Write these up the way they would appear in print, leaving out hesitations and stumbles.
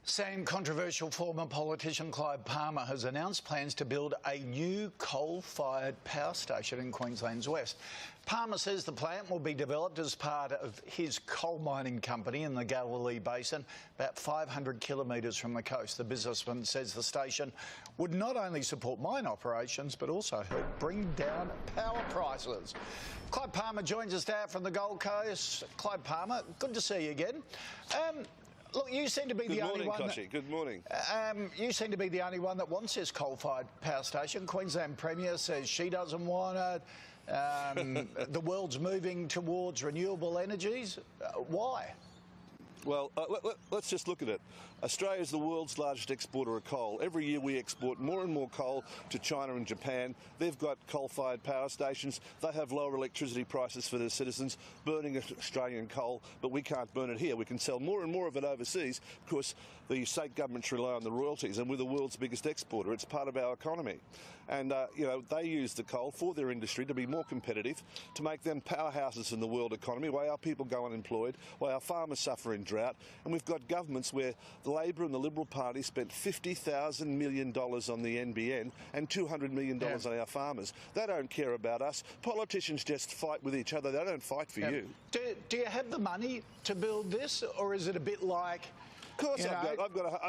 Sam, controversial former politician Clive Palmer has announced plans to build a new coal-fired power station in Queensland's west. Palmer says the plant will be developed as part of his coal mining company in the Galilee Basin, about 500 kilometres from the coast. The businessman says the station would not only support mine operations but also help bring down power prices. Clive Palmer joins us now from the Gold Coast. Clive Palmer, good to see you again. Look, you seem to be the only one. Kochie. Good morning. You seem to be the only one that wants this coal-fired power station. Queensland Premier says she doesn't want it. The world's moving towards renewable energies. Why? Well, let's just look at it. Australia is the world's largest exporter of coal. Every year we export more and more coal to China and Japan. They've got coal-fired power stations. They have lower electricity prices for their citizens, burning Australian coal, but we can't burn it here. We can sell more and more of it overseas because the state governments rely on the royalties, and we're the world's biggest exporter. It's part of our economy. And, they use the coal for their industry to be more competitive, to make them powerhouses in the world economy, while our people go unemployed, while our farmers suffer in drought. And we've got governments where the Labor and the Liberal Party spent $50,000 million on the NBN and $200 million on our farmers. They don't care about us. Politicians just fight with each other. They don't fight for you. Do you have the money to build this, or is it a bit like... Of course, I've got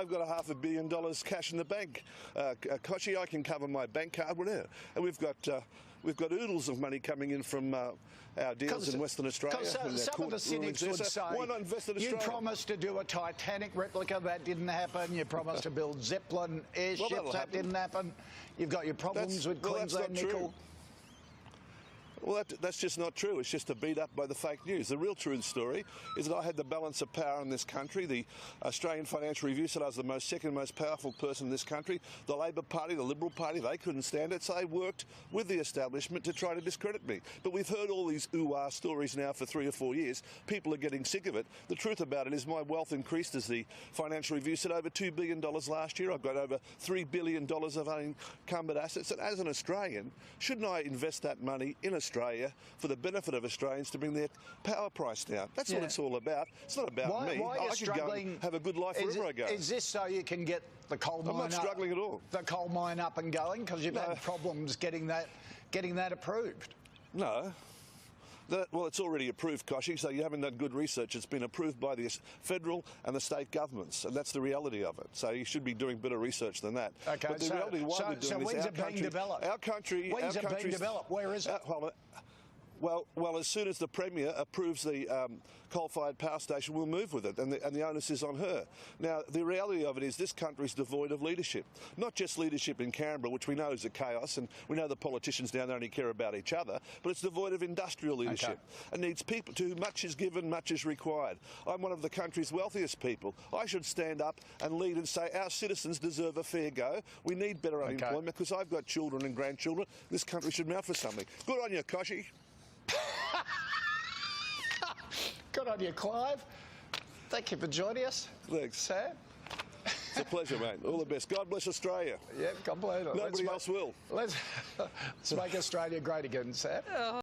$500 million cash in the bank. Kochie, I can cover my bank card, whatever. And we've got oodles of money coming in from our deals in Western Australia. Some of the cynics would say, why not invest in Australia? You promised to do a Titanic replica, that didn't happen. You promised to build Zeppelin airships, that didn't happen. You've got your problems with Queensland nickel. Well, that's just not true. It's just a beat up by the fake news. The real true story is that I had the balance of power in this country. The Australian Financial Review said I was the second most powerful person in this country. The Labor Party, the Liberal Party, they couldn't stand it, so they worked with the establishment to try to discredit me. But we've heard all these ooh-ah stories now for 3 or 4 years. People are getting sick of it. The truth about it is my wealth increased, as the Financial Review said, over $2 billion last year. I've got over $3 billion of unencumbered assets. And as an Australian, shouldn't I invest that money in Australia for the benefit of Australians to bring their power price down? That's what it's all about. It's not about me. Why I could go and have a good life wherever I go. Is this so you can get the coal mine up? I'm not struggling at all. The coal mine up and going because you've had problems getting that approved? No. Well, it's already approved, Kochie, so you haven't done good research. It's been approved by the federal and the state governments, and that's the reality of it. So you should be doing better research than that. Okay, but the reality why we're doing when's it being developed? Our country... When's it being developed? Where is it? Well, as soon as the Premier approves the coal-fired power station, we'll move with it, and the onus is on her. Now, the reality of it is this country's devoid of leadership. Not just leadership in Canberra, which we know is a chaos, and we know the politicians down there only care about each other, but it's devoid of industrial leadership. It needs people to whom much is given, much is required. I'm one of the country's wealthiest people. I should stand up and lead and say our citizens deserve a fair go. We need better unemployment because I've got children and grandchildren. This country should mount for something. Good on you, Kochie. Good on you, Clive. Thank you for joining us. Thanks. Sam. It's a pleasure, mate. All the best. God bless Australia. Yeah, God bless it. Nobody else will. Let's make Australia great again, Sam.